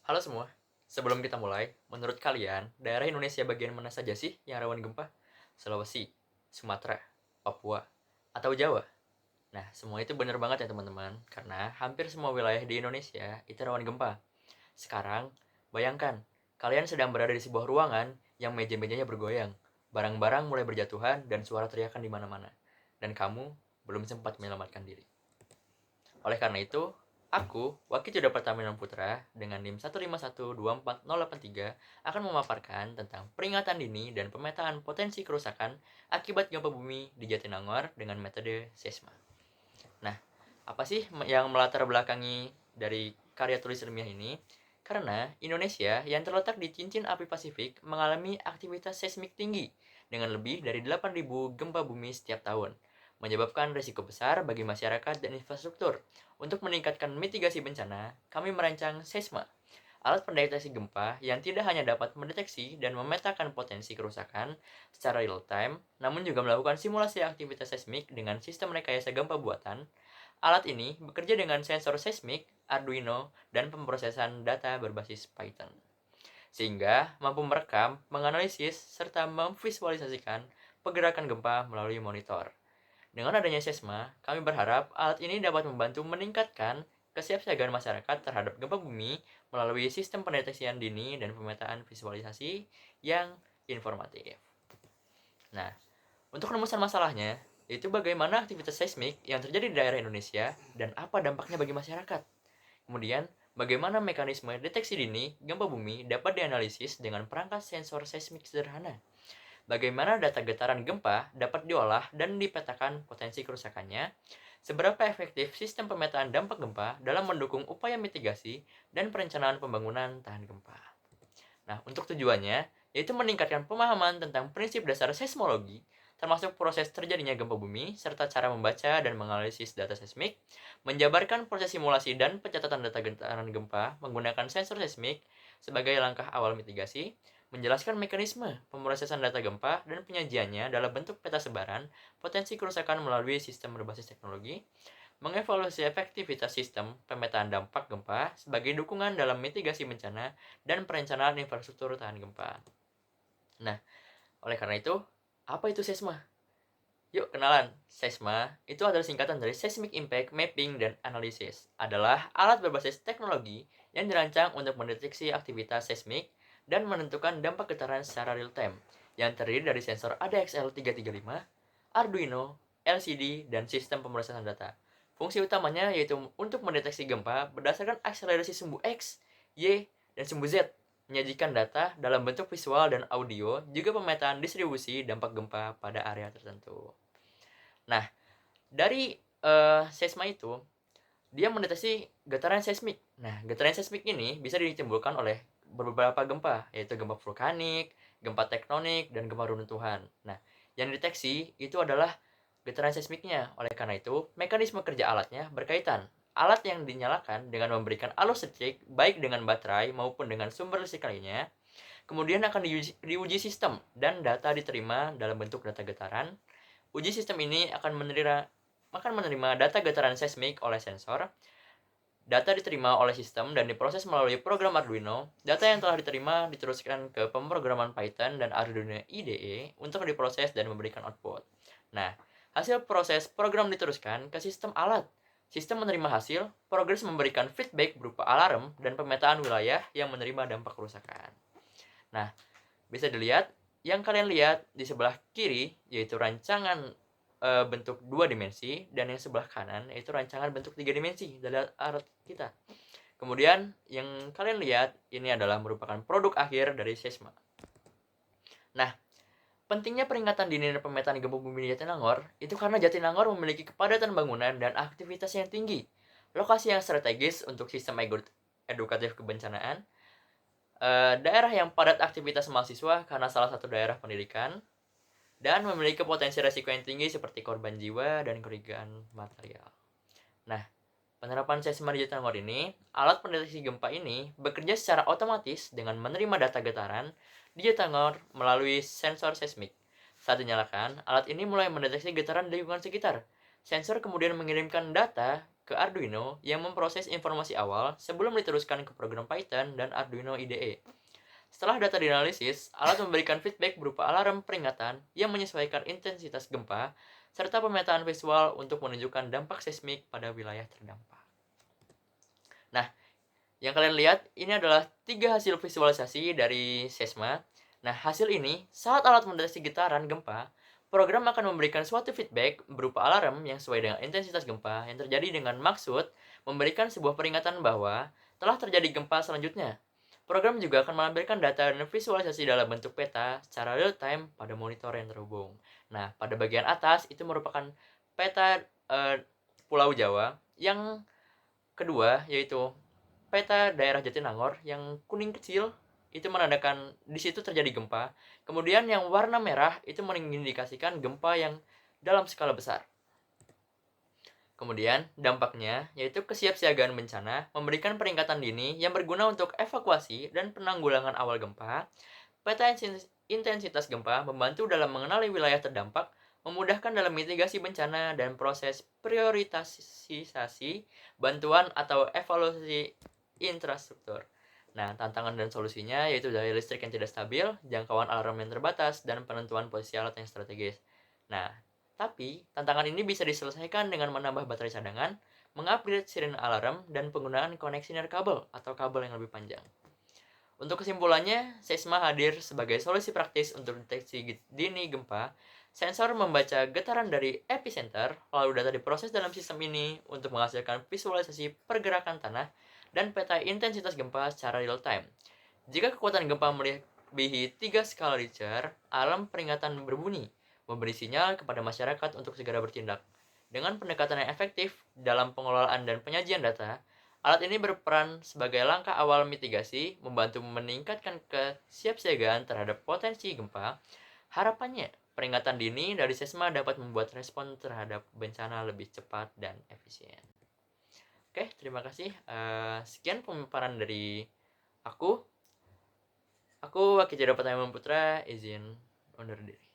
Halo semua, sebelum kita mulai, menurut kalian, daerah Indonesia bagian mana saja sih yang rawan gempa? Sulawesi, Sumatera, Papua, atau Jawa? Nah, semua itu benar banget ya teman-teman, karena hampir semua wilayah di Indonesia itu rawan gempa. Sekarang, bayangkan, kalian sedang berada di sebuah ruangan yang meja-mejanya bergoyang, barang-barang mulai berjatuhan, dan suara teriakan di mana-mana. Dan kamu belum sempat menyelamatkan diri. Oleh karena itu, aku, Wakil Joda Pertaminan Putra, dengan NIM 151248083 akan memaparkan tentang peringatan dini dan pemetaan potensi kerusakan akibat gempa bumi di Jatinangor dengan metode SESMA. Nah, apa sih yang melatar belakangi dari karya tulis ilmiah ini? Karena Indonesia yang terletak di cincin api Pasifik mengalami aktivitas seismik tinggi dengan lebih dari 8.000 gempa bumi setiap tahun, menyebabkan risiko besar bagi masyarakat dan infrastruktur. Untuk meningkatkan mitigasi bencana, kami merancang SESMA, alat pendeteksi gempa yang tidak hanya dapat mendeteksi dan memetakan potensi kerusakan secara real time, namun juga melakukan simulasi aktivitas seismik dengan sistem rekayasa gempa buatan. Alat ini bekerja dengan sensor seismik, Arduino, dan pemrosesan data berbasis Python, sehingga mampu merekam, menganalisis, serta memvisualisasikan pergerakan gempa melalui monitor. Dengan adanya SESMA, kami berharap alat ini dapat membantu meningkatkan kesiapsiagaan masyarakat terhadap gempa bumi melalui sistem pendeteksian dini dan pemetaan visualisasi yang informatif. Nah, untuk rumusan masalahnya, yaitu bagaimana aktivitas seismik yang terjadi di daerah Indonesia dan apa dampaknya bagi masyarakat. Kemudian, bagaimana mekanisme deteksi dini gempa bumi dapat dianalisis dengan perangkat sensor seismik sederhana. Bagaimana data getaran gempa dapat diolah dan dipetakan potensi kerusakannya. Seberapa efektif sistem pemetaan dampak gempa dalam mendukung upaya mitigasi dan perencanaan pembangunan tahan gempa. Nah, untuk tujuannya, yaitu meningkatkan pemahaman tentang prinsip dasar seismologi, termasuk proses terjadinya gempa bumi, serta cara membaca dan menganalisis data seismik, menjabarkan proses simulasi dan pencatatan data getaran gempa menggunakan sensor seismik sebagai langkah awal mitigasi, menjelaskan mekanisme pemrosesan data gempa dan penyajiannya dalam bentuk peta sebaran, potensi kerusakan melalui sistem berbasis teknologi, mengevaluasi efektivitas sistem pemetaan dampak gempa sebagai dukungan dalam mitigasi bencana dan perencanaan infrastruktur tahan gempa. Nah, oleh karena itu, apa itu SESMA? Yuk kenalan, SESMA itu adalah singkatan dari Seismic Impact Mapping dan Analysis. Adalah alat berbasis teknologi yang dirancang untuk mendeteksi aktivitas seismik dan menentukan dampak getaran secara real time, yang terdiri dari sensor ADXL335, Arduino, LCD, dan sistem pemrosesan data. Fungsi utamanya yaitu untuk mendeteksi gempa berdasarkan akselerasi sumbu X, Y, dan sumbu Z, menyajikan data dalam bentuk visual dan audio, juga pemetaan distribusi dampak gempa pada area tertentu. Nah, dari seisma itu, dia mendeteksi getaran seismik. Nah, getaran seismik ini bisa ditimbulkan oleh beberapa gempa, yaitu gempa vulkanik, gempa tektonik, dan gempa runtuhan. Nah, yang dideteksi itu adalah getaran seismiknya. Oleh karena itu, mekanisme kerja alatnya berkaitan. Alat yang dinyalakan dengan memberikan arus listrik, baik dengan baterai maupun dengan sumber listrik lainnya, kemudian akan diuji sistem dan data diterima dalam bentuk data getaran. Uji sistem ini akan menerima data getaran seismik oleh sensor. Data diterima oleh sistem dan diproses melalui program Arduino. Data yang telah diterima diteruskan ke pemrograman Python dan Arduino IDE untuk diproses dan memberikan output. Nah, hasil proses program diteruskan ke sistem alat. Sistem menerima hasil, progres memberikan feedback berupa alarm dan pemetaan wilayah yang menerima dampak kerusakan. Nah, bisa dilihat, yang kalian lihat di sebelah kiri yaitu rancangan bentuk 2 dimensi, dan yang sebelah kanan yaitu rancangan bentuk 3 dimensi dari alat kita. Kemudian yang kalian lihat ini adalah merupakan produk akhir dari SESMA. Nah, pentingnya peringatan dini dan pemetaan gempa bumi di Jatinangor itu karena Jatinangor memiliki kepadatan bangunan dan aktivitas yang tinggi, lokasi yang strategis untuk sistem edukatif kebencanaan, daerah yang padat aktivitas mahasiswa karena salah satu daerah pendidikan, dan memiliki potensi resiko yang tinggi seperti korban jiwa dan kerugian material. Nah, penerapan seisma di Jatinangor ini, alat pendeteksi gempa ini bekerja secara otomatis dengan menerima data getaran di Jatinangor melalui sensor seismik. Saat dinyalakan, alat ini mulai mendeteksi getaran di lingkungan sekitar. Sensor kemudian mengirimkan data ke Arduino yang memproses informasi awal sebelum diteruskan ke program Python dan Arduino IDE. Setelah data dianalisis, alat memberikan feedback berupa alarm peringatan yang menyesuaikan intensitas gempa, serta pemetaan visual untuk menunjukkan dampak seismik pada wilayah terdampak. Nah, yang kalian lihat ini adalah 3 hasil visualisasi dari SESMA. Nah, hasil ini, saat alat mendeteksi getaran gempa, program akan memberikan suatu feedback berupa alarm yang sesuai dengan intensitas gempa yang terjadi dengan maksud memberikan sebuah peringatan bahwa telah terjadi gempa selanjutnya. Program juga akan menampilkan data dan visualisasi dalam bentuk peta secara real time pada monitor yang terhubung. Nah, pada bagian atas itu merupakan peta Pulau Jawa, yang kedua yaitu peta daerah Jatinangor yang kuning kecil itu menandakan di situ terjadi gempa. Kemudian yang warna merah itu mengindikasikan gempa yang dalam skala besar. Kemudian dampaknya yaitu kesiapsiagaan bencana, memberikan peringatan dini yang berguna untuk evakuasi dan penanggulangan awal gempa. Peta intensitas gempa membantu dalam mengenali wilayah terdampak, memudahkan dalam mitigasi bencana dan proses prioritasisasi bantuan atau evaluasi infrastruktur. Nah, tantangan dan solusinya yaitu daya listrik yang tidak stabil, jangkauan alarm yang terbatas, dan penentuan posisi alat yang strategis. Nah, tapi tantangan ini bisa diselesaikan dengan menambah baterai cadangan, mengupgrade sirine alarm, dan penggunaan koneksi nirkabel atau kabel yang lebih panjang. Untuk kesimpulannya, SESMA hadir sebagai solusi praktis untuk deteksi dini gempa. Sensor membaca getaran dari epicenter, lalu data diproses dalam sistem ini untuk menghasilkan visualisasi pergerakan tanah dan peta intensitas gempa secara real time. Jika kekuatan gempa melebihi 3 skala Richter, alarm peringatan berbunyi, memberi sinyal kepada masyarakat untuk segera bertindak. Dengan pendekatan yang efektif dalam pengelolaan dan penyajian data, alat ini berperan sebagai langkah awal mitigasi, membantu meningkatkan kesiapsiagaan terhadap potensi gempa. Harapannya, peringatan dini dari SESMA dapat membuat respon terhadap bencana lebih cepat dan efisien. Oke, terima kasih. Sekian pemaparan dari aku. Aku Wakil Jadwal Putra, izin undur diri.